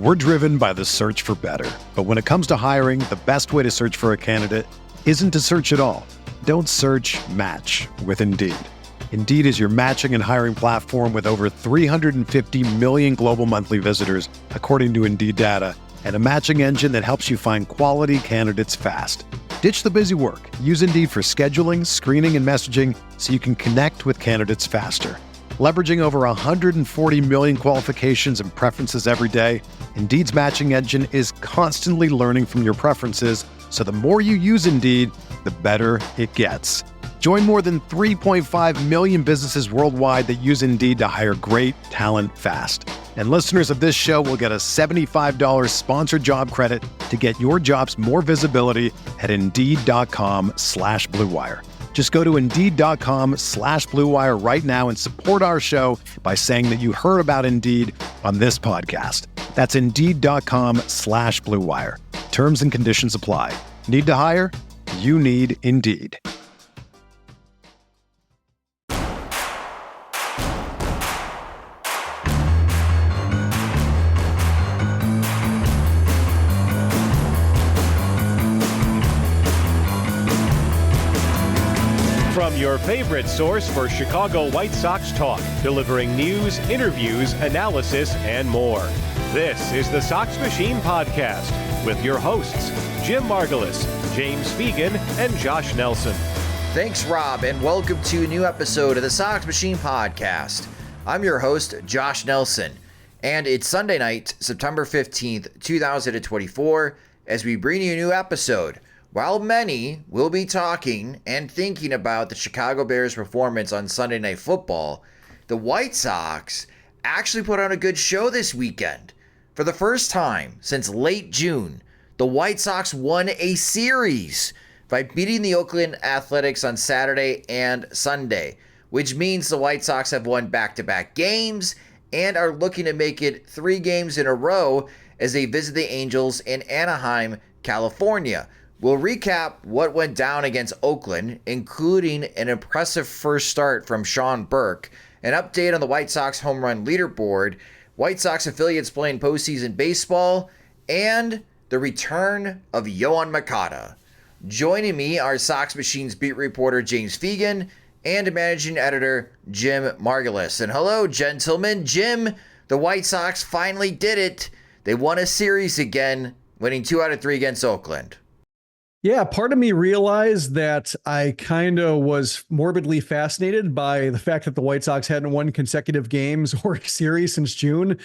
We're driven by the search for better. But when it comes to hiring, the best way to search for a candidate isn't to search at all. Don't search, match with Indeed. Indeed is your matching and hiring platform with over 350 million global monthly visitors, according to Indeed data, and a matching engine that helps you find quality candidates fast. Ditch the busy work. Use Indeed for scheduling, screening, and messaging so you can connect with candidates faster. Leveraging over 140 million qualifications and preferences every day, Indeed's matching engine is constantly learning from your preferences, so the more you use Indeed, the better it gets. Join more than 3.5 million businesses worldwide that use Indeed to hire great talent fast. And listeners of this show will get a $75 sponsored job credit to get your jobs more visibility at Indeed.com/Blue Wire. Just go to Indeed.com/Blue Wire right now and support our show by saying that you heard about Indeed on this podcast. That's Indeed.com/Blue Wire. Terms and conditions apply. Need to hire? You need Indeed. From your favorite source for Chicago White Sox talk, delivering news, interviews, analysis, and more. This is the Sox Machine podcast with your hosts, Jim Margulis, James Fegan, and Josh Nelson. Thanks, Rob, and welcome to a new episode of the Sox Machine podcast. I'm your host, Josh Nelson, and it's Sunday night, September 15th, 2024, as we bring you a new episode. While many will be talking and thinking about the Chicago Bears' performance on Sunday Night Football, the White Sox actually put on a good show this weekend. For the first time since late June, the White Sox won a series by beating the Oakland Athletics on Saturday and Sunday, which means the White Sox have won back-to-back games and are looking to make it 3 games in a row as they visit the Angels in Anaheim, California. We'll recap what went down against Oakland, including an impressive first start from Sean Burke, an update on the White Sox home run leaderboard, White Sox affiliates playing postseason baseball, and the return of Yoan Moncada. Joining me are Sox Machine's beat reporter James Fegan and managing editor Jim Margulis. And hello, gentlemen. Jim, the White Sox finally did it. They won a series again, winning 2 out of 3 against Oakland. Yeah, part of me realized that I kind of was morbidly fascinated by the fact that the White Sox hadn't won consecutive games or a series since June.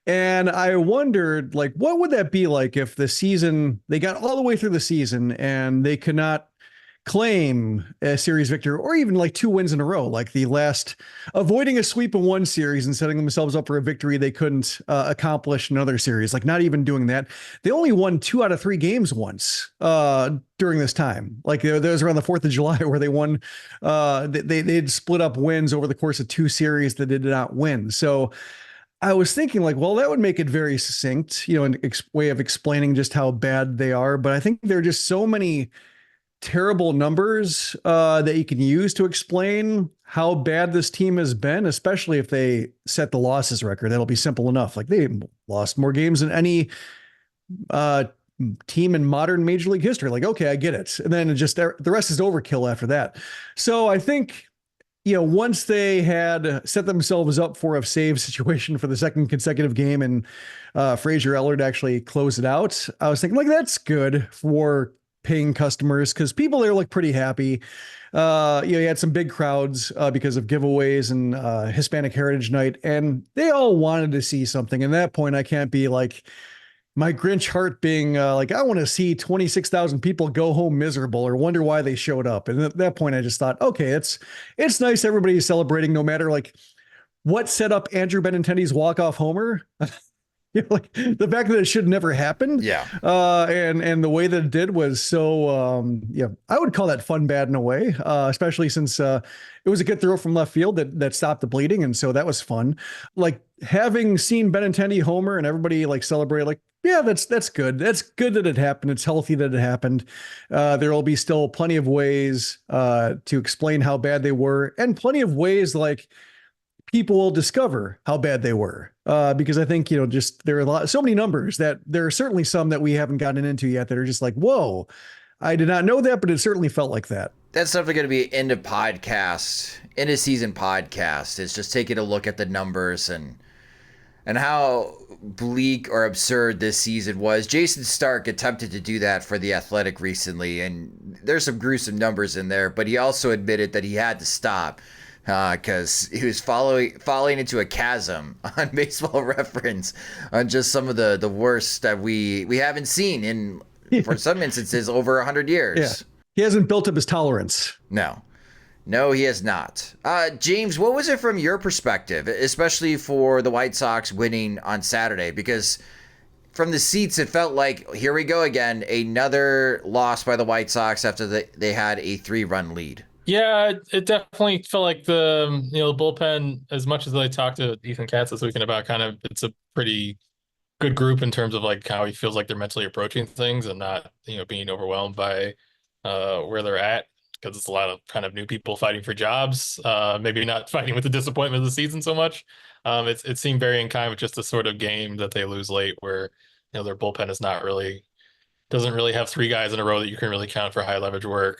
And I wondered, like, what would that be like if the season, they got all the way through the season and they could not claim a series victory or even like 2 wins in a row, like the last, avoiding a sweep in one series and setting themselves up for a victory they couldn't accomplish in another series, like not even doing that. They only won 2 out of 3 games once during this time. Like there was around the 4th of July where they won, they'd split up wins over the course of 2 series that they did not win. So I was thinking like, well, that would make it very succinct, you know, an way of explaining just how bad they are. But I think there are just so many terrible numbers that you can use to explain how bad this team has been, especially if they set the losses record. That'll be simple enough. Like they lost more games than any team in modern Major League history. Like, okay, I get it. And then just the rest is overkill after that. So I think, you know, once they had set themselves up for a save situation for the second consecutive game and Frazier Ellard actually closed it out, I was thinking like, that's good for paying customers because people there look pretty happy. You know, you had some big crowds because of giveaways and Hispanic Heritage Night, and they all wanted to see something. And at that point, I can't be like my Grinch heart being like, I want to see 26,000 people go home miserable or wonder why they showed up. And at that point, I just thought, okay, it's nice everybody's celebrating no matter like what set up Andrew Benintendi's walk-off homer. You know, like the fact that it should never happen. Yeah. And the way that it did was so, yeah, I would call that fun bad in a way, especially since it was a good throw from left field that stopped the bleeding. And so that was fun. Like having seen Benintendi homer and everybody like celebrate, like, yeah, that's good. That's good that it happened. It's healthy that it happened. There will be still plenty of ways to explain how bad they were and plenty of ways like people will discover how bad they were. Because I think, just there are so many numbers that there are certainly some that we haven't gotten into yet that are just like, whoa, I did not know that, but it certainly felt like that. That's definitely going to be end of season podcast. Is just taking a look at the numbers and how bleak or absurd this season was. Jason Stark attempted to do that for The Athletic recently, and there's some gruesome numbers in there, but he also admitted that he had to stop because he was falling into a chasm on Baseball Reference on just some of the worst that we haven't seen in, for some instances, over 100 years. Yeah. He hasn't built up his tolerance. No, he has not. James, what was it from your perspective, especially for the White Sox winning on Saturday? Because from the seats, it felt like, here we go again, another loss by the White Sox after they had a 3-run lead. Yeah, it definitely felt like the bullpen, as much as I talked to Ethan Katz this weekend about it's a pretty good group in terms of like how he feels like they're mentally approaching things and not, being overwhelmed by where they're at, because it's a lot of kind of new people fighting for jobs, maybe not fighting with the disappointment of the season so much. It seemed very in kind with just the sort of game that they lose late where, their bullpen is doesn't really have 3 guys in a row that you can really count for high leverage work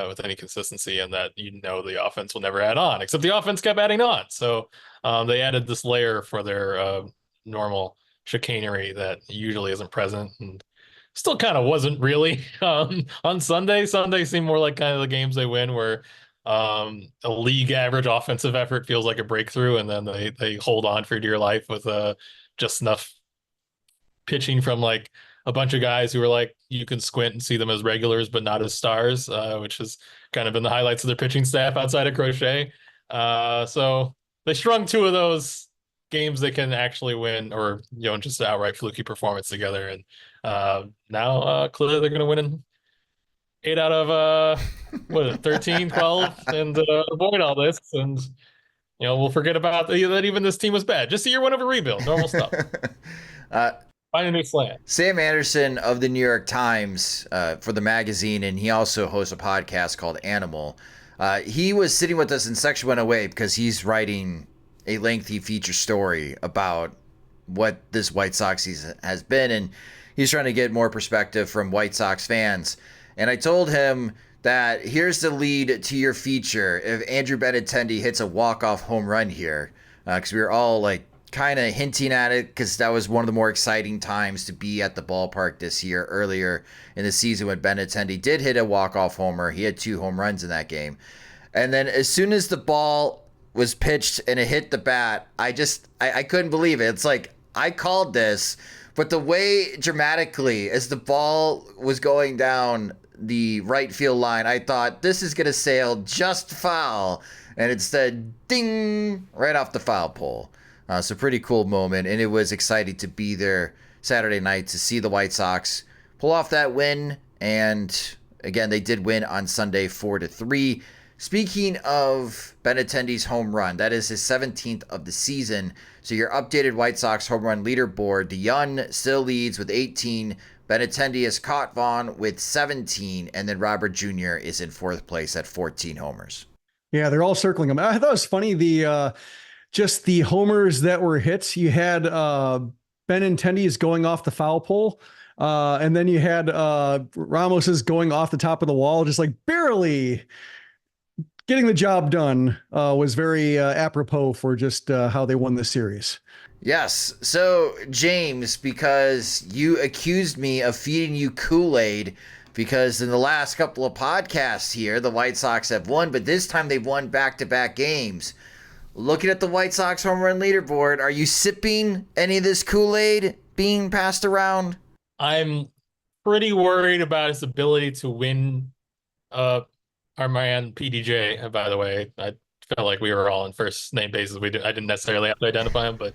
with any consistency, and that the offense will never add on, except the offense kept adding on. So they added this layer for their normal chicanery that usually isn't present, and still kind of wasn't really on Sunday. Sunday seemed more like kind of the games they win where a league average offensive effort feels like a breakthrough, and then they hold on for dear life with just enough pitching from like a bunch of guys who are like, you can squint and see them as regulars but not as stars, which has kind of been the highlights of their pitching staff outside of Crochet. So they strung 2 of those games they can actually win, or just an outright fluky performance together, and now clearly they're going to win in 8 out of 13, 12, and avoid all this, and we'll forget about that even this team was bad. Just a year 1 of a rebuild, normal stuff. Find a new slant. Sam Anderson of the New York Times for the magazine, and he also hosts a podcast called Animal. He was sitting with us in Section 108 because he's writing a lengthy feature story about what this White Sox season has been, and he's trying to get more perspective from White Sox fans. And I told him that here's the lead to your feature if Andrew Benintendi hits a walk-off home run here, because we were all like kind of hinting at it because that was one of the more exciting times to be at the ballpark this year, earlier in the season when Benintendi did hit a walk-off homer. He had 2 home runs in that game. And then as soon as the ball was pitched and it hit the bat, I couldn't believe it. It's like, I called this, but the way dramatically as the ball was going down the right field line, I thought this is going to sail just foul, and it said ding right off the foul pole. So pretty cool moment, and it was exciting to be there Saturday night to see the White Sox pull off that win. And again, they did win on Sunday 4-3. Speaking of Benintendi's home run, that is his 17th of the season. So your updated White Sox home run leaderboard, the Yoan still leads with 18. Benintendi has caught Vaughn with 17, and then Robert Jr. is in 4th place at 14 homers. Yeah, they're all circling him. I thought it was funny, just the homers that were hits. You had Benintendi's going off the foul pole, and then you had Ramos's going off the top of the wall, just like barely getting the job done. Was very apropos for just how they won this series. Yes. So, James, because you accused me of feeding you Kool-Aid, because in the last couple of podcasts here, the White Sox have won, but this time they've won back-to-back games. Looking at the White Sox home run leaderboard, are you sipping any of this Kool-Aid being passed around? I'm pretty worried about his ability to win our man PDJ, by the way. I felt like we were all on first name basis. I didn't necessarily have to identify him, but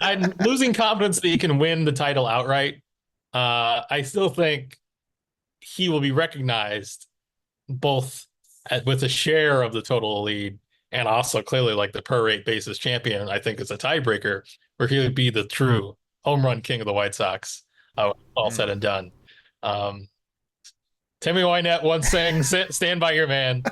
I'm losing confidence that he can win the title outright. I still think he will be recognized both with a share of the total lead and also clearly like the per rate basis champion. I think it's a tiebreaker where he would be the true home run king of the White Sox, all said and done. Timmy Wynette once sang, "Stand by your man,"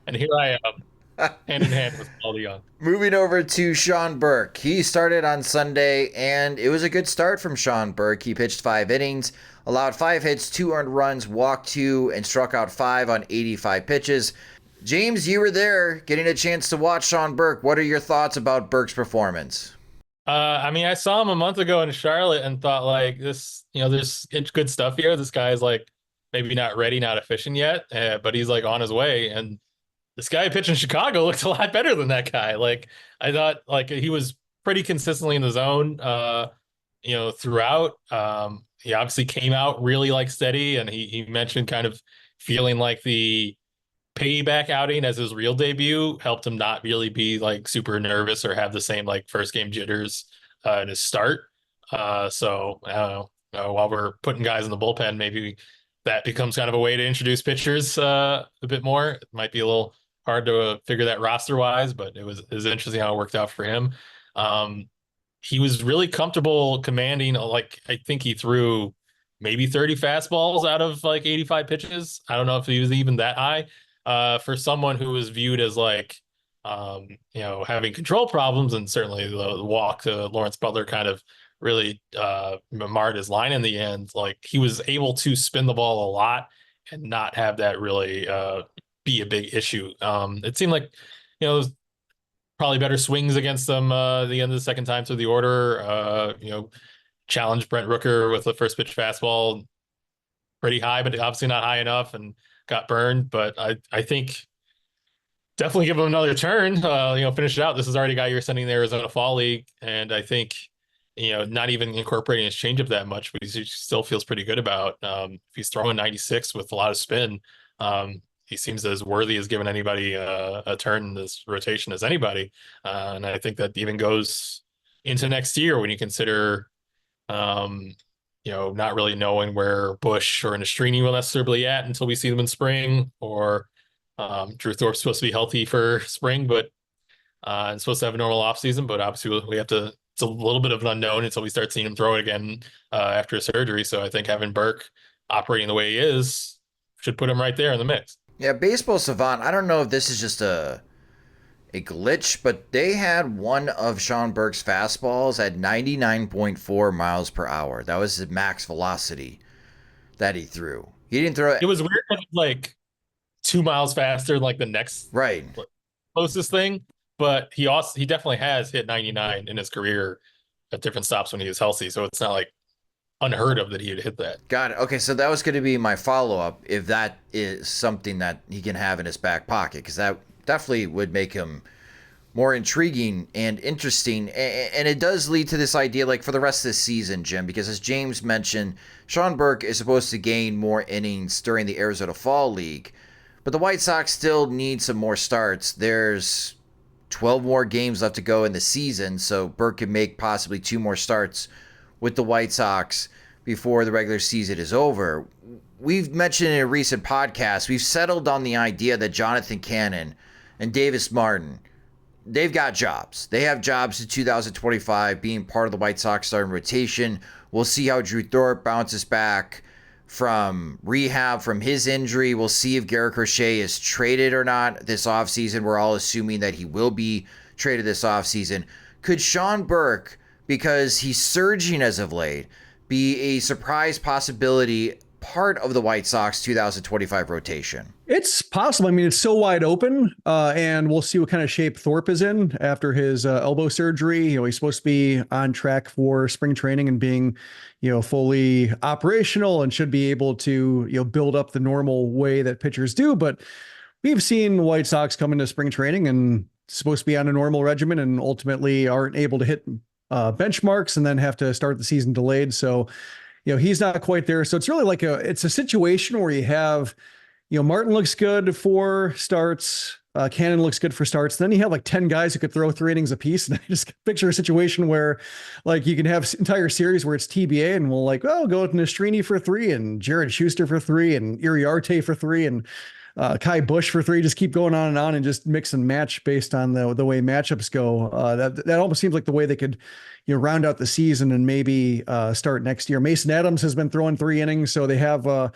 and here I am. hand in hand with Paul DeJong. Moving over to Sean Burke. He started on Sunday, and it was a good start from Sean Burke. He pitched 5 innings, allowed 5 hits, 2 earned runs, walked 2, and struck out 5 on 85 pitches. James, you were there getting a chance to watch Sean Burke. What are your thoughts about Burke's performance? I mean, I saw him a month ago in Charlotte and thought like this, there's good stuff here. This guy's like maybe not ready, not efficient yet, but he's like on his way. And this guy pitching in Chicago looked a lot better than that guy. Like I thought like he was pretty consistently in the zone, throughout. He obviously came out really like steady, and he mentioned kind of feeling like the payback outing as his real debut helped him not really be like super nervous or have the same like first game jitters in his start. So I don't know, while we're putting guys in the bullpen, maybe that becomes kind of a way to introduce pitchers a bit more. It might be a little hard to figure that roster wise, but it was interesting how it worked out for him. He was really comfortable commanding, like I think he threw maybe 30 fastballs out of like 85 pitches. I don't know if he was even that high. For someone who was viewed as like, having control problems, and certainly the walk to Lawrence Butler kind of really marred his line in the end. Like he was able to spin the ball a lot and not have that really be a big issue. It seemed like, there's probably better swings against them the end of the second time through the order. Challenged Brent Rooker with the first pitch fastball pretty high, but obviously not high enough, and got burned. But I think definitely give him another turn, finish it out. This is already a guy you're sending the Arizona Fall League. And I think, not even incorporating his changeup that much, but he still feels pretty good about. If he's throwing 96 with a lot of spin, he seems as worthy as giving anybody a turn in this rotation as anybody. And I think that even goes into next year when you consider, not really knowing where Bush or Nastrini will necessarily be at until we see them in spring, or Drew Thorpe's supposed to be healthy for spring, but and supposed to have a normal offseason, but obviously we have to, it's a little bit of an unknown until we start seeing him throw it again after surgery. So I think having Burke operating the way he is should put him right there in the mix. Yeah, Baseball Savant, I don't know if this is just a glitch, but they had one of Sean Burke's fastballs at 99.4 miles per hour. That was his max velocity that he threw. He didn't throw it. It was weird, like 2 miles faster than like the next closest thing, but he definitely has hit 99 in his career at different stops when he was healthy. So it's not like unheard of that he would hit that. Got it. Okay, so that was going to be my follow-up, if that is something that he can have in his back pocket, because that definitely would make him more intriguing and interesting. And it does lead to this idea, like for the rest of the season, Jim, because as James mentioned, Sean Burke is supposed to gain more innings during the Arizona Fall League, but the White Sox still need some more starts. There's 12 more games left to go in the season, so Burke can make possibly 2 more starts with the White Sox before the regular season is over. We've mentioned in a recent podcast, we've settled on the idea that Jonathan Cannon and Davis Martin, they've got jobs. They have jobs in 2025 being part of the White Sox starting rotation. We'll see how Drew Thorpe bounces back from rehab from his injury. We'll see if Garrett Crochet is traded or not this offseason. We're all assuming that he will be traded this offseason. Could Sean Burke, because he's surging as of late, be a surprise possibility part of the White Sox 2025 rotation? It's possible. I mean, it's so wide open, and we'll see what kind of shape Thorpe is in after his elbow surgery. He's supposed to be on track for spring training and being, fully operational, and should be able to, build up the normal way that pitchers do. But we've seen the White Sox come into spring training and supposed to be on a normal regimen and ultimately aren't able to hit benchmarks and then have to start the season delayed. So, he's not quite there. So it's really like it's a situation where you have, Martin looks good for starts. Cannon looks good for starts. Then you have like 10 guys who could throw 3 innings apiece. And I just picture a situation where like you can have entire series where it's TBA and we'll go with Nastrini for 3 and Jared Schuster for 3 and Iriarte for 3 and Kai Bush for 3. Just keep going on and just mix and match based on the way matchups go. That almost seems like the way they could, round out the season and maybe start next year. Mason Adams has been throwing 3 innings, so they have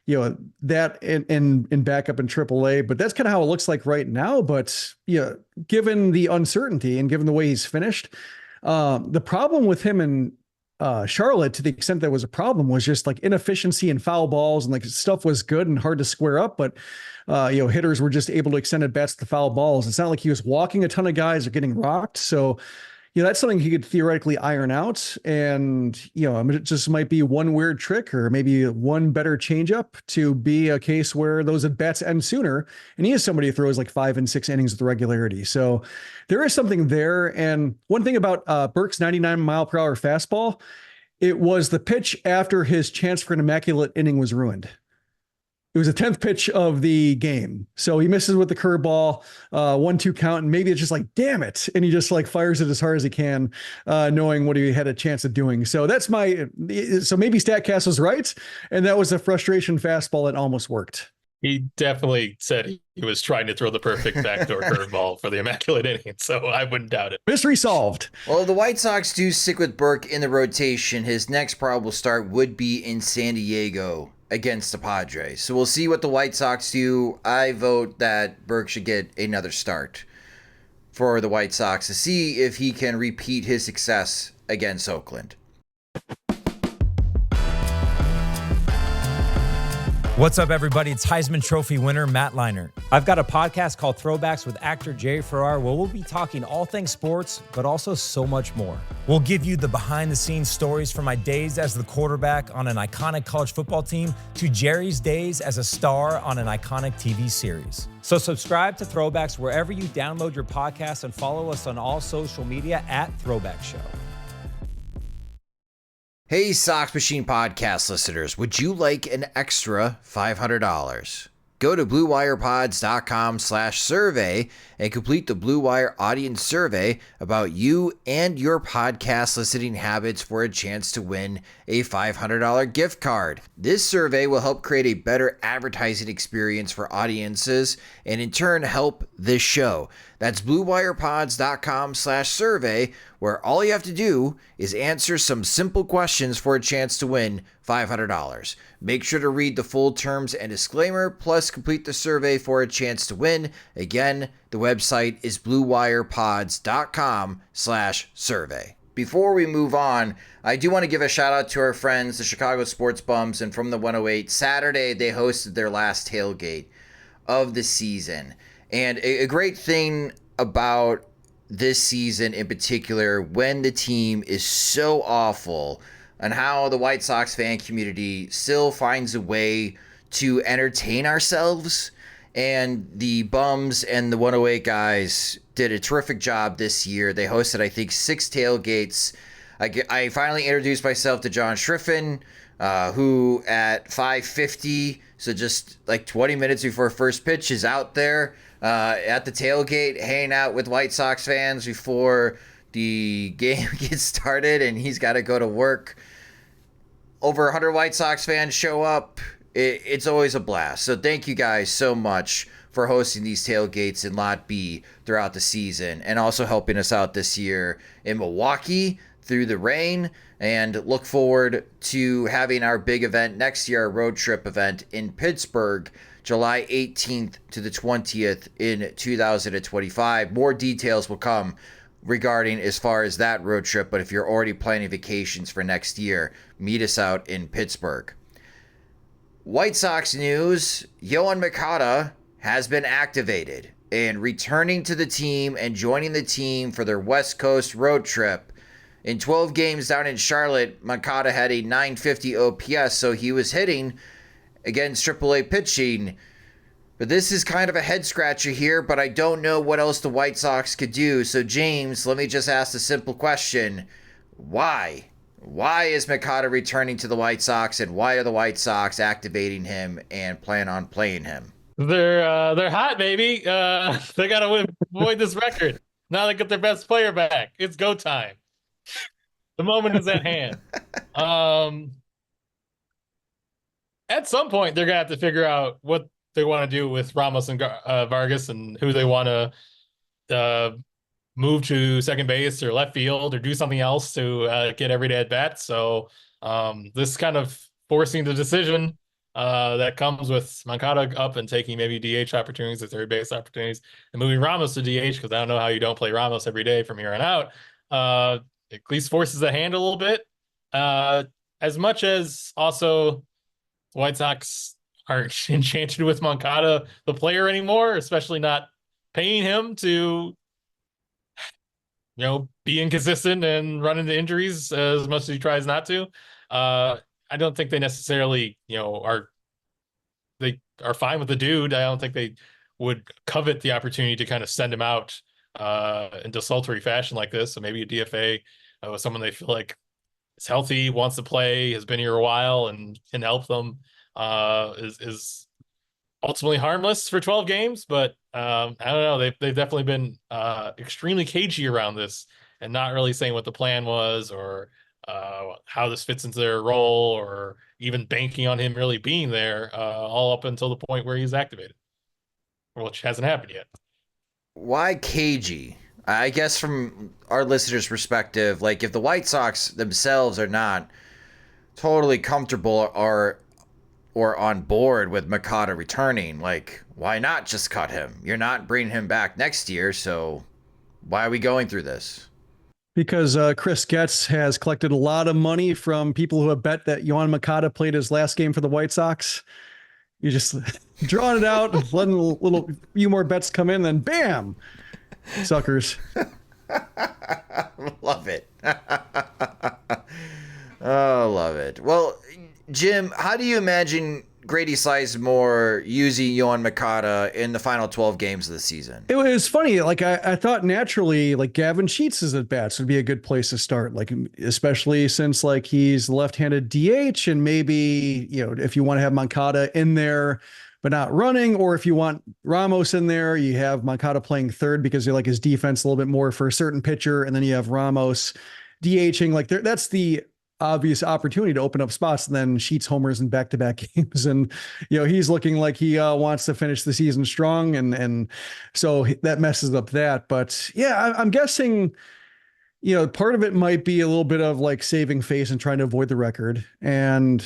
that in backup in AAA, but that's kind of how it looks like right now. But given the uncertainty and given the way he's finished, the problem with him in Charlotte, to the extent that was a problem, was just like inefficiency and foul balls, and like stuff was good and hard to square up, but hitters were just able to extend at bats to foul balls. It's not like he was walking a ton of guys or getting rocked. So that's something he could theoretically iron out. And, it just might be one weird trick or maybe one better changeup to be a case where those at bats end sooner. And he is somebody who throws like 5 and 6 innings with regularity. So there is something there. And one thing about Burke's 99-mile-per-hour fastball, it was the pitch after his chance for an immaculate inning was ruined. It was the 10th pitch of the game. So he misses with the curveball, 1-2 count, and maybe it's just like, damn it. And he just like fires it as hard as he can, knowing what he had a chance of doing. So so maybe StatCast was right. And that was a frustration fastball that almost worked. He definitely said he was trying to throw the perfect backdoor curveball for the immaculate inning. So I wouldn't doubt it. Mystery solved. Well, the White Sox do stick with Burke in the rotation. His next probable start would be in San Diego against the Padres. So we'll see what the White Sox do. I vote that Burke should get another start for the White Sox to see if he can repeat his success against Oakland. What's up, everybody? It's Heisman Trophy winner Matt Leinart. I've got a podcast called Throwbacks with actor Jerry Ferrara, where we'll be talking all things sports, but also so much more. We'll give you the behind-the-scenes stories from my days as the quarterback on an iconic college football team to Jerry's days as a star on an iconic TV series. So subscribe to Throwbacks wherever you download your podcasts and follow us on all social media at Throwback Show. Hey, Sox Machine podcast listeners, would you like an extra $500? Go to bluewirepods.com/survey and complete the Blue Wire audience survey about you and your podcast listening habits for a chance to win a $500 gift card. This survey will help create a better advertising experience for audiences and in turn help this show. That's bluewirepods.com/survey, where all you have to do is answer some simple questions for a chance to win $500. Make sure to read the full terms and disclaimer, plus complete the survey for a chance to win. Again, the website is bluewirepods.com/survey. Before we move on, I do want to give a shout out to our friends, the Chicago Sports Bums, and from the 108. Saturday, they hosted their last tailgate of the season. And a great thing about this season in particular, when the team is so awful, and how the White Sox fan community still finds a way to entertain ourselves. And the Bums and the 108 guys did a terrific job this year. They hosted, I think, 6 tailgates. I finally introduced myself to John Schriffen, who at 5:50, so just like 20 minutes before first pitch, is out there at the tailgate hanging out with White Sox fans before the game gets started, and he's got to go to work. Over 100 White Sox fans show up. It's always a blast. So thank you guys so much for hosting these tailgates in Lot B throughout the season, and also helping us out this year in Milwaukee through the rain, and look forward to having our big event next year, our road trip event in Pittsburgh, July 18th to the 20th in 2025. More details will come regarding as far as that road trip, but if you're already planning vacations for next year, meet us out in Pittsburgh. White Sox news, Yoan Moncada has been activated and returning to the team and joining the team for their West Coast road trip. In 12 games down in Charlotte, Moncada had a .950 OPS, so he was hitting against AAA pitching. But this is kind of a head-scratcher here, but I don't know what else the White Sox could do. So, James, let me just ask the simple question. Why? Why is Moncada returning to the White Sox, and why are the White Sox activating him and plan on playing him? They're hot, baby. They got to avoid this record. Now they get their best player back. It's go time. The moment is at hand. At some point, they're going to have to figure out what they want to do with Ramos and Vargas, and who they want to move to second base or left field or do something else to get every day at bat. So this kind of forcing the decision that comes with Moncada up and taking maybe DH opportunities or third base opportunities and moving Ramos to DH, because I don't know how you don't play Ramos every day from here on out. At least forces the hand a little bit. As much as also the White Sox aren't enchanted with Moncada, the player, anymore, especially not paying him to, be inconsistent and run into injuries as much as he tries not to. I don't think they necessarily, they are fine with the dude. I don't think they would covet the opportunity to kind of send him out in desultory fashion like this. So maybe a DFA with someone they feel like is healthy, wants to play, has been here a while, and can help them is ultimately harmless for 12 games. But I don't know. They've definitely been extremely cagey around this and not really saying what the plan was or how this fits into their role, or even banking on him really being there all up until the point where he's activated, which hasn't happened yet. Why cagey? I guess from our listeners' perspective, like if the White Sox themselves are not totally comfortable or on board with Moncada returning, like why not just cut him? You're not bringing him back next year, so why are we going through this? Because Chris Getz has collected a lot of money from people who have bet that Yoan Moncada played his last game for the White Sox. You just drawing it out, letting a few more bets come in, then bam, suckers. Love it. Oh, love it. Well, Jim, how do you imagine Grady Sizemore using Yoan Moncada in the final 12 games of the season? It was funny. Like I thought naturally, like Gavin Sheets' at bats would be a good place to start. Like, especially since like he's left-handed DH, and maybe, if you want to have Moncada in there, but not running, or if you want Ramos in there, you have Moncada playing third because you like his defense a little bit more for a certain pitcher. And then you have Ramos DHing. Like that's the obvious opportunity to open up spots, and then Sheets homers in back-to-back games, and he's looking like he wants to finish the season strong, and so that messes up that. But yeah, I'm guessing part of it might be a little bit of like saving face and trying to avoid the record, and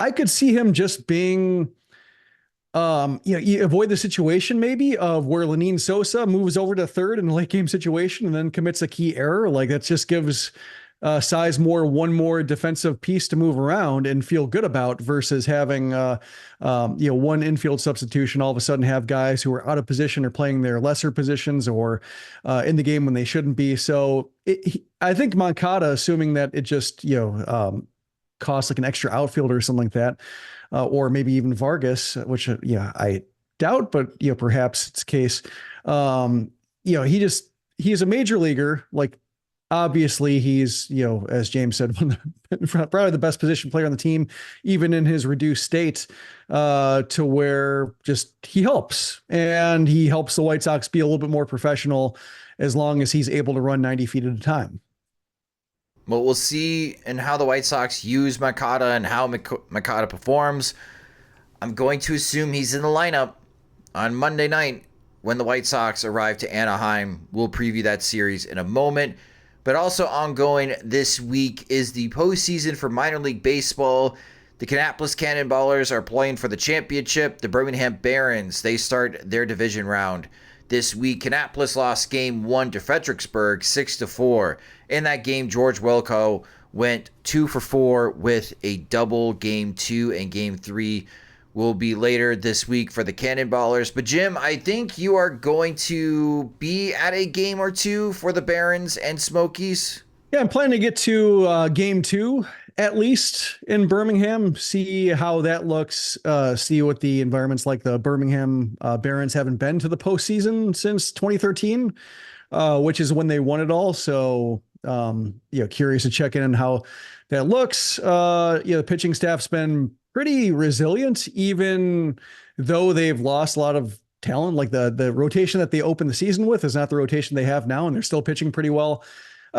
I could see him just being you avoid the situation maybe of where Lenine Sosa moves over to third in a late game situation and then commits a key error. Like that just gives Sizemore one more defensive piece to move around and feel good about, versus having one infield substitution all of a sudden have guys who are out of position or playing their lesser positions or in the game when they shouldn't be. So I think Moncada, assuming that it just costs like an extra outfielder or something like that, or maybe even Vargas, which I doubt, but perhaps it's the case. He's a major leaguer. Like, obviously, he's, as James said, probably the best position player on the team, even in his reduced state, to where just he helps. And he helps the White Sox be a little bit more professional as long as he's able to run 90 feet at a time. Well, we'll see in how the White Sox use Moncada and how Moncada performs. I'm going to assume he's in the lineup on Monday night when the White Sox arrive to Anaheim. We'll preview that series in a moment. But also ongoing this week is the postseason for minor league baseball. The Kannapolis Cannonballers are playing for the championship. The Birmingham Barons, they start their division round this week. Kannapolis lost game 1 to Fredericksburg 6-4. In that game, George Wilco went 2 for 4 with a double. Game 2 and game 3 will be later this week for the Cannonballers. But Jim, I think you are going to be at a game or two for the Barons and Smokies. Yeah, I'm planning to get to game 2 at least in Birmingham, see how that looks, see what the environment's like. The Birmingham Barons haven't been to the postseason since 2013, which is when they won it all. So, curious to check in on how that looks. The pitching staff's been pretty resilient, even though they've lost a lot of talent. Like the rotation that they opened the season with is not the rotation they have now, and they're still pitching pretty well.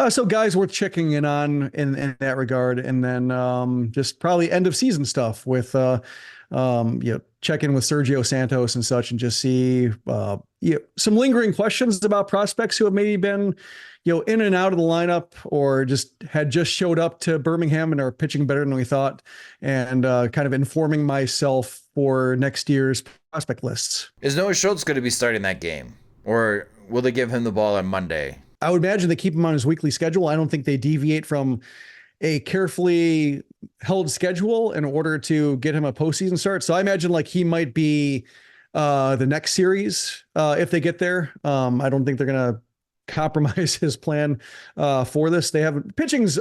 So guys worth checking in on in that regard. And then just probably end of season stuff with check in with Sergio Santos and such and just see some lingering questions about prospects who have maybe been, in and out of the lineup or had just showed up to Birmingham and are pitching better than we thought, and kind of informing myself for next year's prospect lists. Is Noah Schultz going to be starting that game, or will they give him the ball on Monday? I would imagine they keep him on his weekly schedule. I don't think they deviate from a carefully held schedule in order to get him a postseason start. So I imagine like he might be the next series if they get there. I don't think they're going to compromise his plan for this. They have pitching's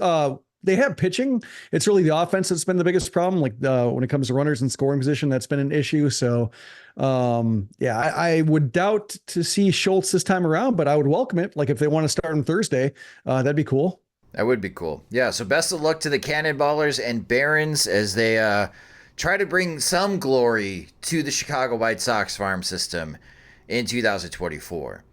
they have pitching. It's really the offense that's been the biggest problem. Like when it comes to runners in scoring position, that's been an issue. So I would doubt to see Schultz this time around, but I would welcome it. Like if they want to start on Thursday, that'd be cool. That would be cool. Yeah, so best of luck to the Cannonballers and Barons as they try to bring some glory to the Chicago White Sox farm system in 2024.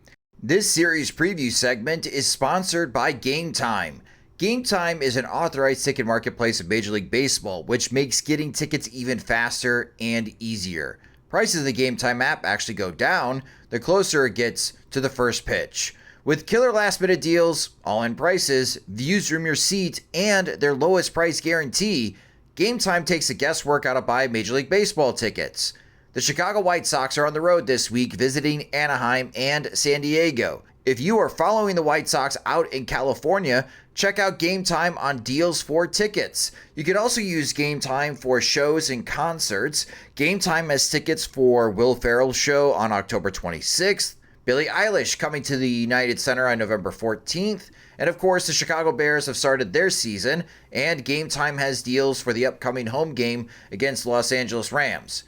This series preview segment is sponsored by Game Time. Game Time is an authorized ticket marketplace of Major League Baseball, which makes getting tickets even faster and easier. Prices in the Game Time app actually go down the closer it gets to the first pitch. With killer last-minute deals, all-in prices, views from your seat, and their lowest price guarantee, Game Time takes the guesswork out of buying Major League Baseball tickets. The Chicago White Sox are on the road this week, visiting Anaheim and San Diego. If you are following the White Sox out in California, check out Game Time on deals for tickets. You can also use Game Time for shows and concerts. Game Time has tickets for Will Ferrell's show on October 26th, Billie Eilish coming to the United Center on November 14th, and of course the Chicago Bears have started their season, and Game Time has deals for the upcoming home game against Los Angeles Rams.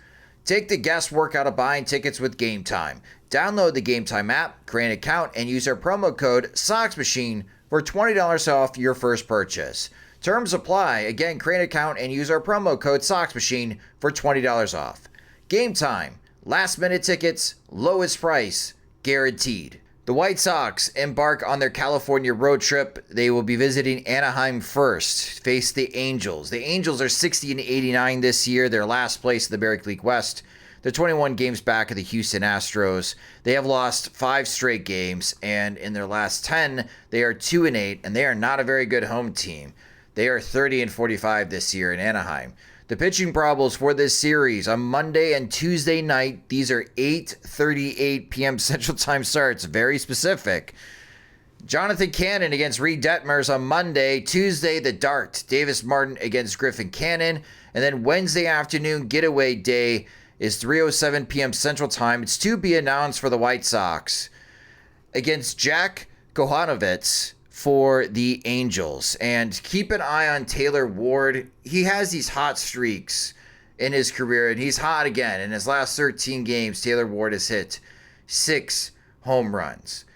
Take the guesswork out of buying tickets with Game Time. Download the Game Time app, create an account, and use our promo code Sox Machine for $20 off your first purchase. Terms apply. Again, create an account and use our promo code Sox Machine for $20 off. Game Time. Last minute tickets, lowest price, guaranteed. The White Sox embark on their California road trip. They will be visiting Anaheim first, face the Angels. The Angels are 60-89 this year. They're last place in the American League West. They're 21 games back of the Houston Astros. They have lost 5 straight games, and in their last 10, they are 2-8, and they are not a very good home team. They are 30-45 this year in Anaheim. The pitching problems for this series on Monday and Tuesday night, these are 8:38 p.m. Central Time starts, very specific. Jonathan Cannon against Reed Detmers on Monday. Tuesday, the Dart, Davis Martin against Griffin Cannon. And then Wednesday afternoon getaway day is 3:07 p.m. Central Time. It's to be announced for the White Sox against Jack Kohanovitz for the Angels. And keep an eye on Taylor Ward. He has these hot streaks in his career, and he's hot again. In his last 13 games, Taylor Ward has hit 6 home runs.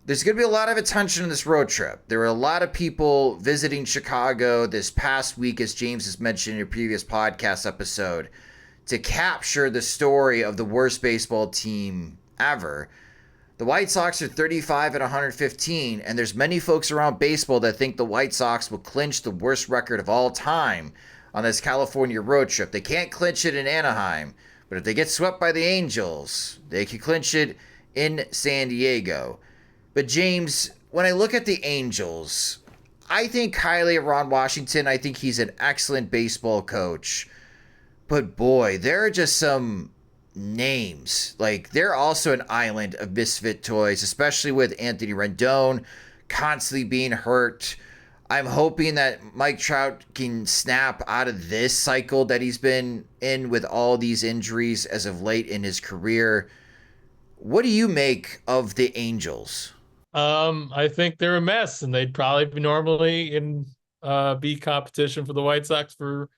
There's going to be a lot of attention on this road trip. There were a lot of people visiting Chicago this past week, as James has mentioned in a previous podcast episode, to capture the story of the worst baseball team ever. The White Sox are 35-115, and there's many folks around baseball that think the White Sox will clinch the worst record of all time on this California road trip. They can't clinch it in Anaheim, but if they get swept by the Angels, they can clinch it in San Diego. But James, when I look at the Angels, I think highly of Ron Washington. I think he's an excellent baseball coach. But boy, there are just some names. Like, they're also an island of misfit toys, especially with Anthony Rendon constantly being hurt. I'm hoping that Mike Trout can snap out of this cycle that he's been in with all these injuries as of late in his career. What do you make of the Angels? I think they're a mess, and they'd probably be normally be competition for the White Sox for,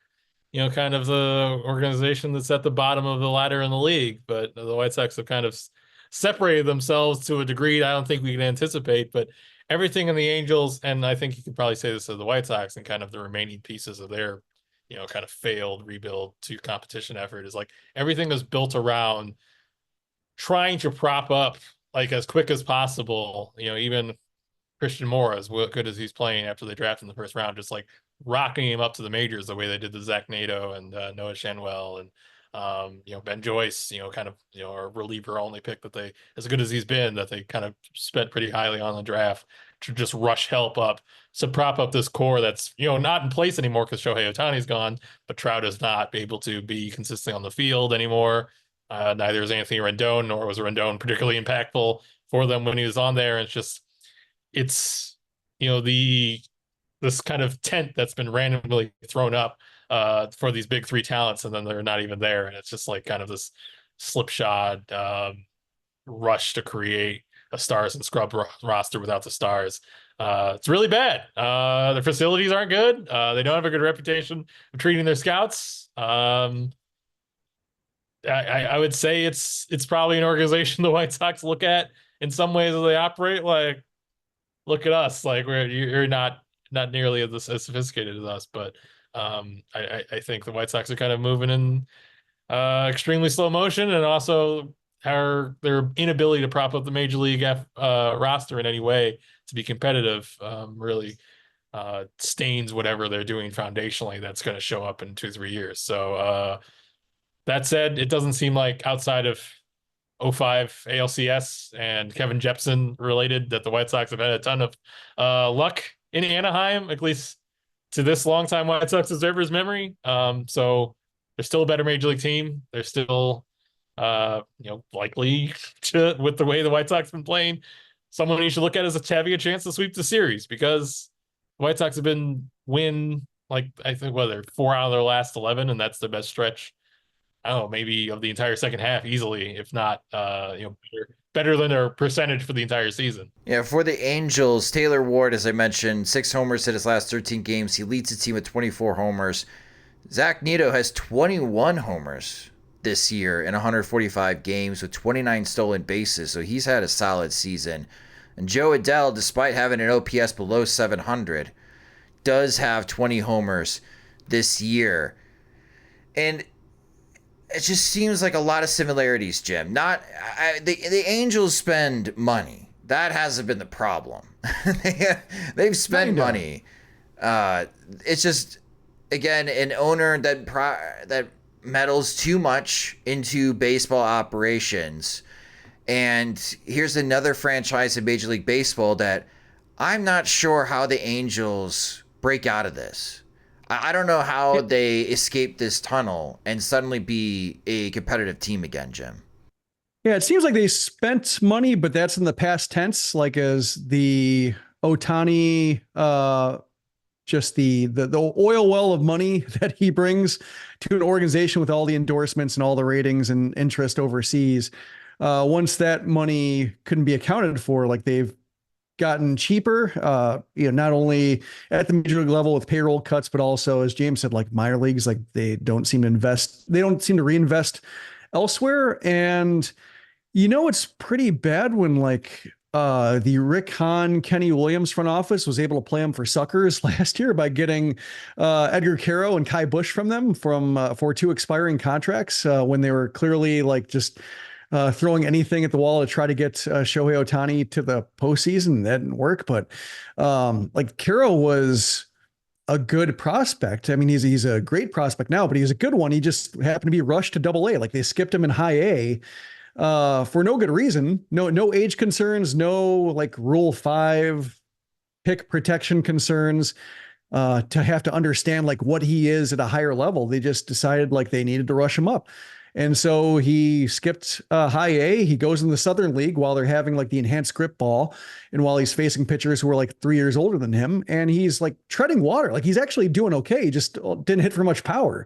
kind of the organization that's at the bottom of the ladder in the league. But the White Sox have kind of separated themselves to a degree I don't think we can anticipate. But everything in the Angels, and I think you could probably say this of the White Sox and kind of the remaining pieces of their, kind of failed rebuild to competition effort, is like everything is built around trying to prop up, like, as quick as possible, even Christian Moore, as good as he's playing after they drafted in the first round, just like rocking him up to the majors the way they did the Zach Nato and Noah Shanwell and Ben Joyce, kind of, a reliever only pick that they, as good as he's been, that they kind of spent pretty highly on the draft to just rush help up to prop up this core that's, not in place anymore because Shohei Ohtani's gone, but Trout is not able to be consistent on the field anymore. Neither is Anthony Rendon, nor was Rendon particularly impactful for them when he was on there. It's this kind of tent that's been randomly thrown up for these big three talents, and then they're not even there. And it's just like kind of this slipshod rush to create a stars and scrub roster without the stars. It's really bad. Their facilities aren't good. They don't have a good reputation of treating their scouts. I would say it's probably an organization the White Sox look at in some ways as they operate like, look at us, like you're not nearly as sophisticated as us, but I think the White Sox are kind of moving in extremely slow motion, and also their inability to prop up the Major League roster in any way to be competitive really stains whatever they're doing foundationally that's going to show up in 2-3 years. So that said, it doesn't seem like outside of 05 ALCS and Kevin Jepsen related that the White Sox have had a ton of luck in Anaheim, at least to this longtime White Sox observer's memory. So they're still a better Major League team. They're still, likely to, with the way the White Sox have been playing, someone you should look at as having a chance to sweep the series, because the White Sox have been like, I think, they're 4 out of their last 11, and that's their best stretch. I don't know, maybe of the entire second half easily, if not, better than their percentage for the entire season. Yeah, for the Angels, Taylor Ward, as I mentioned, 6 homers in his last 13 games. He leads the team with 24 homers. Zach Neto has 21 homers this year in 145 games with 29 stolen bases, so he's had a solid season. And Joe Adell, despite having an OPS below 700, does have 20 homers this year. And it just seems like a lot of similarities, Jim. The Angels spend money. That hasn't been the problem. They've spent money. It's just, again, an owner that meddles too much into baseball operations. And here's another franchise in Major League Baseball that I'm not sure how the Angels break out of this. I don't know how they escape this tunnel and suddenly be a competitive team again, Jim. Yeah, it seems like they spent money, but that's in the past tense, like as the Ohtani, just the oil well of money that he brings to an organization with all the endorsements and all the ratings and interest overseas. Once that money couldn't be accounted for, like they've gotten cheaper, not only at the major league level with payroll cuts, but also, as James said, like minor leagues, like they don't seem to reinvest elsewhere. And it's pretty bad when like the Rick Hahn, Kenny Williams front office was able to play them for suckers last year by getting Edgar Caro and Kai Bush from them for 2 expiring contracts when they were clearly like just throwing anything at the wall to try to get Shohei Ohtani to the postseason. That didn't work, but like Caro was a good prospect. I mean, he's a great prospect now, but he's a good one. He just happened to be rushed to AA. Like they skipped him in high A for no good reason. No age concerns, no like Rule 5 pick protection concerns. To have to understand like what he is at a higher level. They just decided like they needed to rush him up. And so he skipped high A. He goes in the Southern League while they're having like the enhanced grip ball, and while he's facing pitchers who are like 3 years older than him, and he's like treading water. Like he's actually doing okay. He just didn't hit for much power,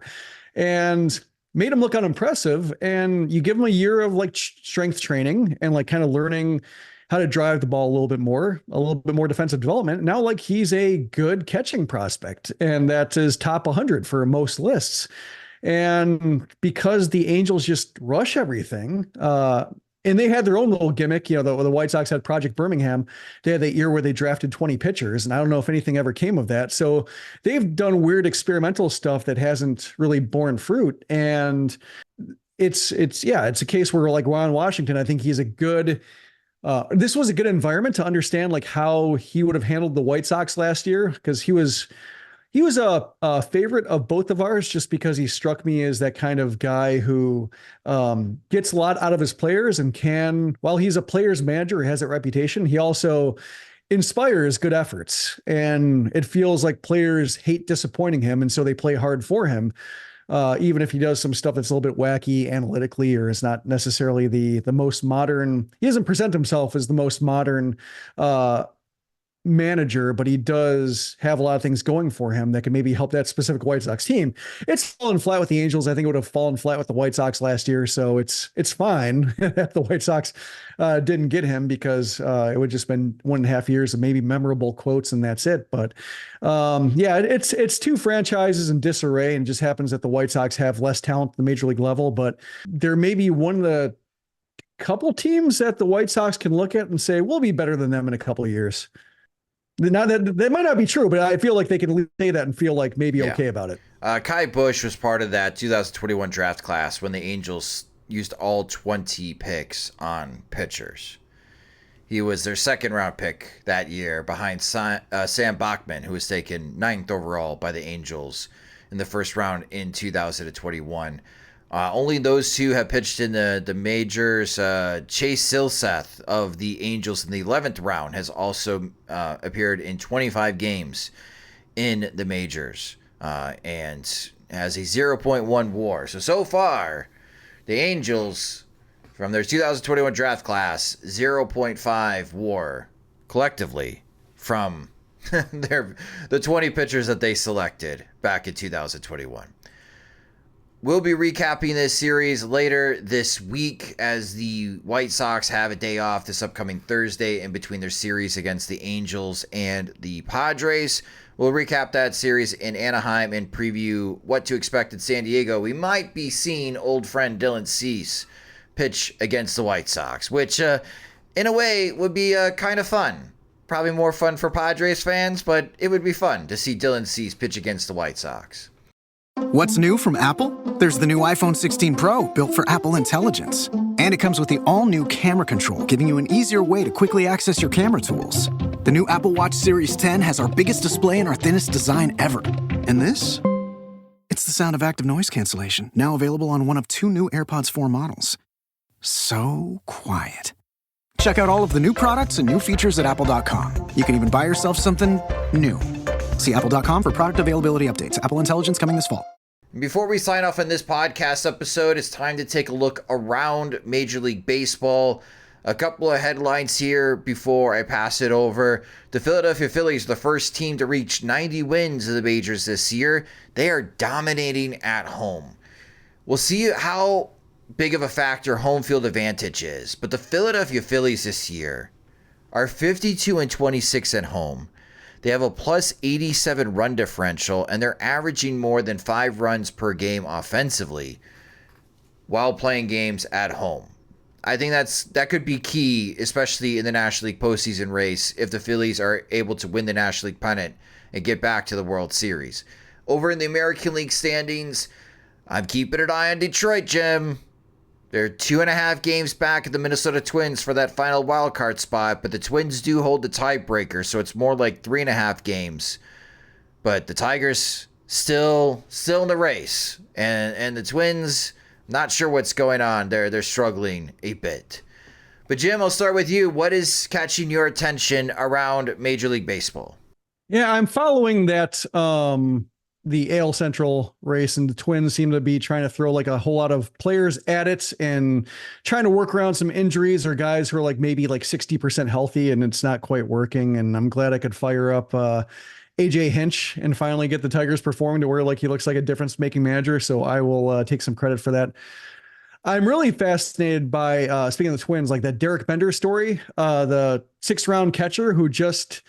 and made him look unimpressive. And you give him a year of like strength training and like kind of learning how to drive the ball a little bit more defensive development. Now, like he's a good catching prospect, and that is top 100 for most lists. And because the Angels just rush everything, and they had their own little gimmick, the White Sox had Project Birmingham. They had that year where they drafted 20 pitchers, and I don't know if anything ever came of that. So they've done weird experimental stuff that hasn't really borne fruit. And it's a case where like Ron Washington, I think he's a good, this was a good environment to understand like how he would have handled the White Sox last year, because he was He was a favorite of both of ours just because he struck me as that kind of guy who gets a lot out of his players and can, while he's a player's manager, has that reputation, he also inspires good efforts. And it feels like players hate disappointing him, and so they play hard for him. Even if he does some stuff that's a little bit wacky analytically, or is not necessarily the most modern, he doesn't present himself as the most modern manager, but he does have a lot of things going for him that can maybe help that specific White Sox team. It's fallen flat with the Angels. I think it would have fallen flat with the White Sox last year. So it's fine that the White Sox didn't get him, because it would just been 1.5 years of maybe memorable quotes and that's it. But yeah, it's two franchises in disarray, and just happens that the White Sox have less talent at the major league level, but they're maybe one of the couple teams that the White Sox can look at and say, we'll be better than them in a couple of years. Now that might not be true, but I feel like they can say that and feel like maybe okay about it. Kai Busch was part of that 2021 draft class when the Angels used all 20 picks on pitchers. He was their second round pick that year behind Sam Bachman, who was taken 9th overall by the Angels in the first round in 2021. Only those two have pitched in the majors. Chase Silseth of the Angels in the 11th round has also appeared in 25 games in the majors and has a 0.1 WAR. So far, the Angels, from their 2021 draft class, 0.5 WAR collectively from the 20 pitchers that they selected back in 2021. We'll be recapping this series later this week, as the White Sox have a day off this upcoming Thursday in between their series against the Angels and the Padres. We'll recap that series in Anaheim and preview what to expect in San Diego. We might be seeing old friend Dylan Cease pitch against the White Sox, which in a way would be kind of fun. Probably more fun for Padres fans, but it would be fun to see Dylan Cease pitch against the White Sox. What's new from Apple? There's the new iPhone 16 Pro, built for Apple Intelligence. And it comes with the all-new camera control, giving you an easier way to quickly access your camera tools. The new Apple Watch Series 10 has our biggest display and our thinnest design ever. And this? It's the sound of active noise cancellation, now available on one of 2 new AirPods 4 models. So quiet. Check out all of the new products and new features at apple.com. You can even buy yourself something new. See apple.com for product availability updates. Apple Intelligence coming this fall. Before we sign off on this podcast episode, it's time to take a look around Major League Baseball. A couple of headlines here before I pass it over. The Philadelphia Phillies, the first team to reach 90 wins in the majors this year. They are dominating at home. We'll see how big of a factor home field advantage is, but the Philadelphia Phillies this year are 52-26 at home. They have a plus 87 run differential, and they're averaging more than 5 runs per game offensively while playing games at home. I think that could be key, especially in the National League postseason race, if the Phillies are able to win the National League pennant and get back to the World Series. Over in the American League standings, I'm keeping an eye on Detroit, Jim. They're 2.5 games back at the Minnesota Twins for that final wild card spot, but the Twins do hold the tiebreaker, so it's more like 3.5 games. But the Tigers still in the race, and the Twins, not sure what's going on. They're struggling a bit. But Jim, I'll start with you. What is catching your attention around Major League Baseball? Yeah, I'm following that the AL Central race, and the Twins seem to be trying to throw like a whole lot of players at it and trying to work around some injuries or guys who are like maybe like 60% healthy, and it's not quite working. And I'm glad I could fire up AJ Hinch and finally get the Tigers performing to where like he looks like a difference making manager. So I will take some credit for that. I'm really fascinated by speaking of the Twins, like that Derek Bender story, the 6th round catcher who just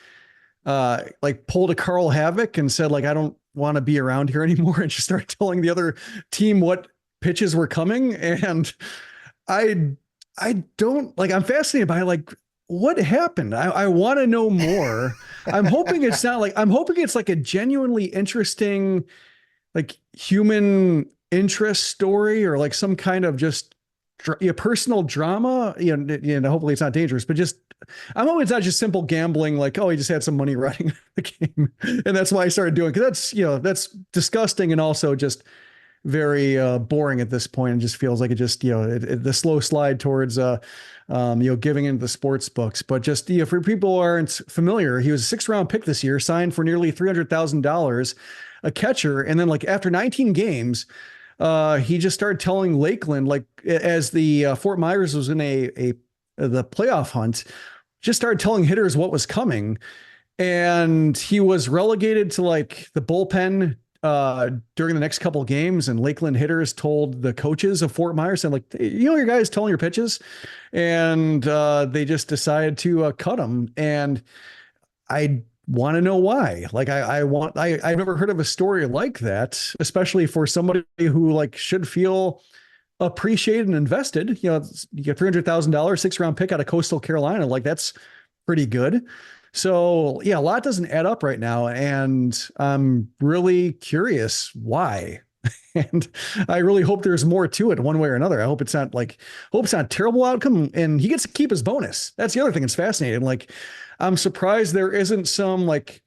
like pulled a Carl Havoc and said like, I don't want to be around here anymore, and just start telling the other team what pitches were coming. And I don't like, I'm fascinated by like what happened. I want to know more. I'm hoping it's like a genuinely interesting, like human interest story, or like some kind of just personal drama, hopefully it's not dangerous, but just I'm hoping it's not just simple gambling, like, oh, he just had some money riding the game. And that's why I started doing, because that's, that's disgusting and also just very boring at this point. It just feels like it just, the slow slide towards, giving into the sports books. But just, for people who aren't familiar, he was a 6th-round pick this year, signed for nearly $300,000, a catcher. And then like after 19 games, he just started telling Lakeland, like as the Fort Myers was in the playoff hunt, just started telling hitters what was coming. And he was relegated to like the bullpen during the next couple of games, and Lakeland hitters told the coaches of Fort Myers, and like, your guys telling your pitches, and they just decided to cut him. And I want to know why. Like, I've never heard of a story like that, especially for somebody who like should feel appreciated and invested. You get $300,000, 6th-round pick out of Coastal Carolina. Like, that's pretty good. So yeah, a lot doesn't add up right now. And I'm really curious why. And I really hope there's more to it one way or another. I hope it's not a terrible outcome, and he gets to keep his bonus. That's the other thing that's fascinating. Like, I'm surprised there isn't some like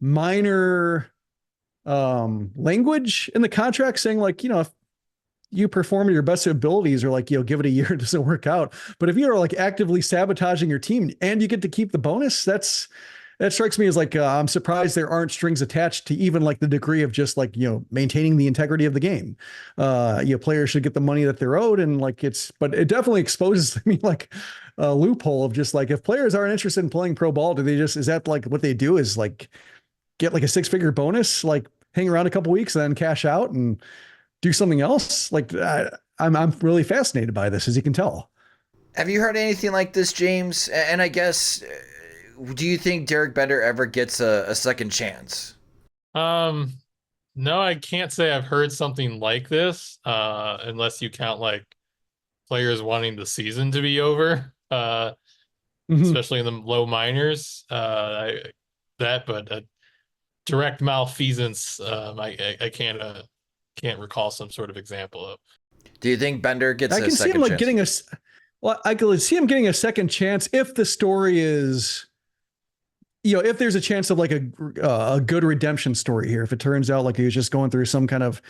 minor language in the contract saying like, if you perform to your best abilities, or like, give it a year, it doesn't work out. But if you are like actively sabotaging your team and you get to keep the bonus, that strikes me as like, I'm surprised there aren't strings attached to even like the degree of just like, maintaining the integrity of the game. Players should get the money that they're owed. And like, but it definitely exposes me like a loophole of just like, if players aren't interested in playing pro ball, is that like what they do is like get like a 6-figure bonus, like hang around a couple weeks and then cash out and do something else? Like, I'm really fascinated by this, as you can tell. Have you heard anything like this, James? And I guess, do you think Derek Bender ever gets a second chance? No, I can't say I've heard something like this, unless you count like players wanting the season to be over, especially in the low minors. But direct malfeasance, I can't recall some sort of example of. Do you think Bender gets a second chance? I could see him getting a second chance if the story is, if there's a chance of like a good redemption story here. If it turns out like he was just going through some kind of,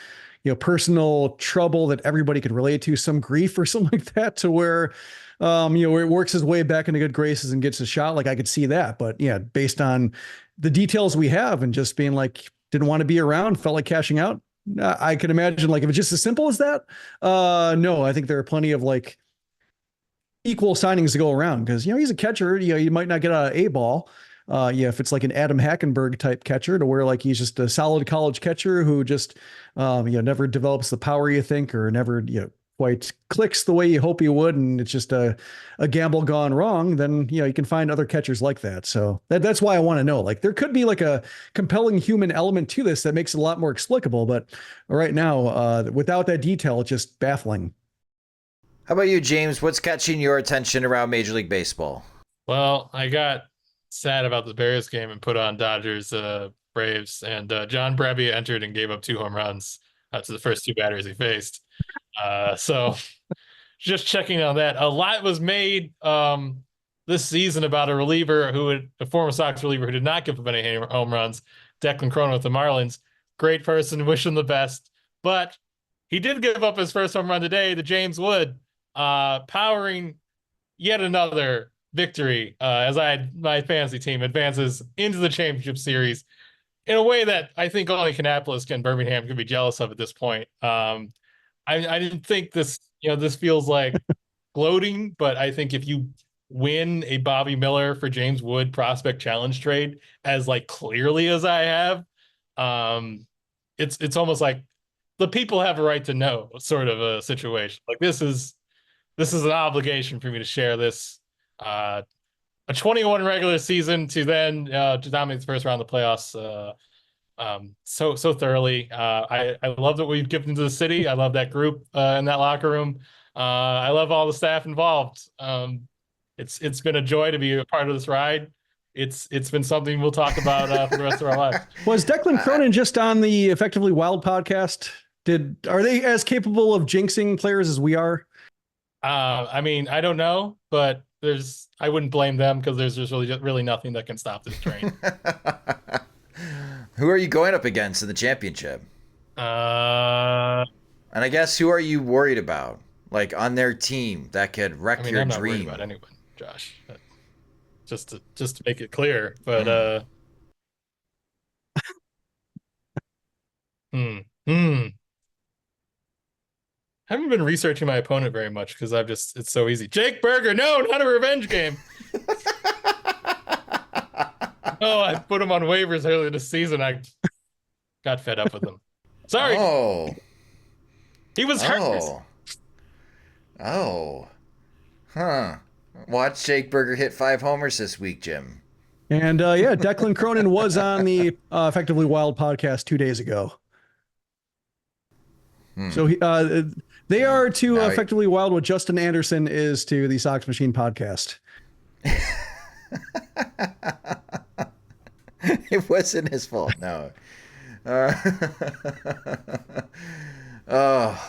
personal trouble that everybody could relate to, some grief or something like that, to where, where it works his way back into good graces and gets a shot. Like, I could see that. But yeah, based on the details we have and just being like, didn't want to be around, felt like cashing out, I could imagine like if it's just as simple as that. No, I think there are plenty of like equal signings to go around, because he's a catcher. You might not get a ball. If it's like an Adam Hackenberg type catcher, to where like he's just a solid college catcher who just never develops the power you think, or never quite clicks the way you hope he would, and it's just a gamble gone wrong, then you can find other catchers like that. So that's why I want to know, like, there could be like a compelling human element to this that makes it a lot more explicable, but right now without that detail, it's just baffling. How about you, James? What's catching your attention around Major League Baseball? Well, I got sad about the Bears game and put on Dodgers Braves, and John Brebbia entered and gave up 2 home runs to the first 2 batters he faced. So just checking on that. A lot was made this season about a former Sox reliever who did not give up any home runs, Declan Cronin with the Marlins. Great person, wish him the best. But he did give up his first home run today to James Wood, powering yet another victory as my fantasy team advances into the championship series in a way that I think only Kannapolis and Birmingham could be jealous of at this point. I didn't think this feels like gloating, but I think if you win a Bobby Miller for James Wood prospect challenge trade as like clearly as I have, it's almost like the people have a right to know sort of a situation. Like, this is an obligation for me to share this. A 21 regular season to then to dominate the first round of the playoffs so thoroughly. I love what we've given to the city. I love that group in that locker room. I love all the staff involved. It's been a joy to be a part of this ride. It's been something we'll talk about for the rest of our lives. Was Declan Cronin just on the Effectively Wild podcast? Are they as capable of jinxing players as we are? I mean, I don't know, but I wouldn't blame them because there's just really nothing that can stop this train. Who are you going up against in the championship? And I guess who are you worried about? Like on their team that could wreck your I'm not dream? worried about anyone, Josh. Just to make it clear, but I haven't been researching my opponent very much because it's so easy. Jake Berger, no, not a revenge game. Oh, I put him on waivers earlier this season. I got fed up with him. Sorry. Oh. He was hurt. Oh. Huh. Watch Jake Berger hit 5 homers this week, Jim. And Declan Cronin was on the Effectively Wild podcast 2 days ago. So they are to Effectively Wild what Justin Anderson is to the Sox Machine podcast. It wasn't his fault, no. But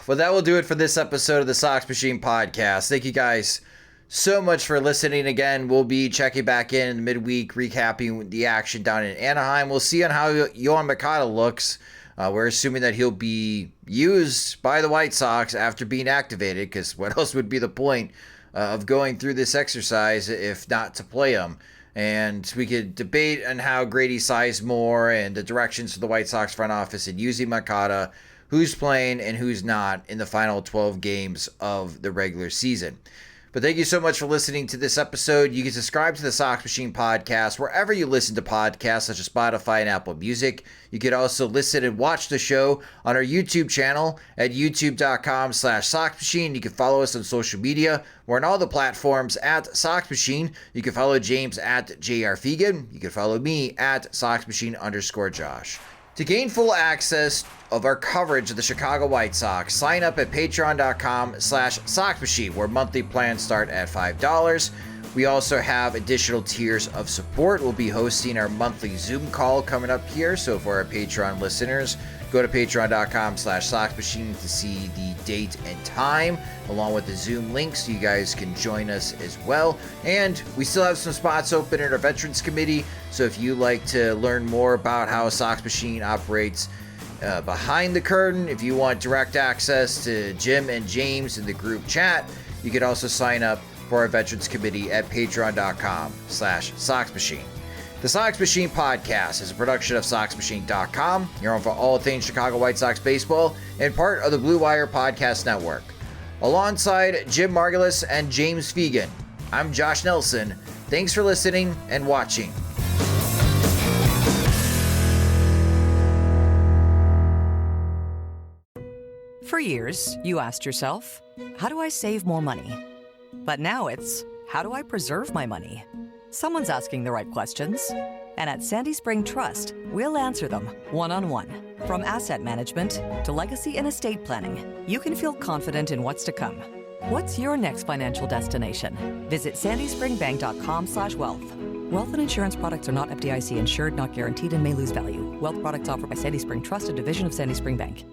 that will do it for this episode of the Sox Machine podcast. Thank you guys so much for listening again. We'll be checking back in the midweek, recapping the action down in Anaheim. We'll see on how Yoan Moncada looks. We're assuming that he'll be used by the White Sox after being activated, because what else would be the point of going through this exercise if not to play him? And we could debate on how Grady Sizemore and the directions of the White Sox front office in using Moncada, who's playing and who's not in the final 12 games of the regular season. But thank you so much for listening to this episode. You can subscribe to the Sox Machine podcast wherever you listen to podcasts, such as Spotify and Apple Music. You can also listen and watch the show on our YouTube channel at youtube.com/Sox Machine. You can follow us on social media. We're on all the platforms at Sox Machine. You can follow James at JR Fegan. You can follow me at SoxMachine_Josh. To gain full access of our coverage of the Chicago White Sox, sign up at patreon.com/SoxMachine, where monthly plans start at $5. We also have additional tiers of support. We'll be hosting our monthly Zoom call coming up here. So for our Patreon listeners, go to patreon.com/SoxMachine to see the date and time, along with the Zoom link, so you guys can join us as well. And we still have some spots open in our Veterans Committee. So if you like to learn more about how Sox Machine operates behind the curtain, if you want direct access to Jim and James in the group chat, you can also sign up for our Veterans Committee at patreon.com/Sox Machine. The Sox Machine podcast is a production of SoxMachine.com, your home for all things Chicago White Sox baseball, and part of the Blue Wire Podcast Network. Alongside Jim Margulis and James Fegan, I'm Josh Nelson. Thanks for listening and watching. For years, you asked yourself, how do I save more money? But now it's, how do I preserve my money? Someone's asking the right questions. And at Sandy Spring Trust, we'll answer them one-on-one. From asset management to legacy and estate planning, you can feel confident in what's to come. What's your next financial destination? Visit sandyspringbank.com/wealth. Wealth and insurance products are not FDIC insured, not guaranteed, and may lose value. Wealth products offered by Sandy Spring Trust, a division of Sandy Spring Bank.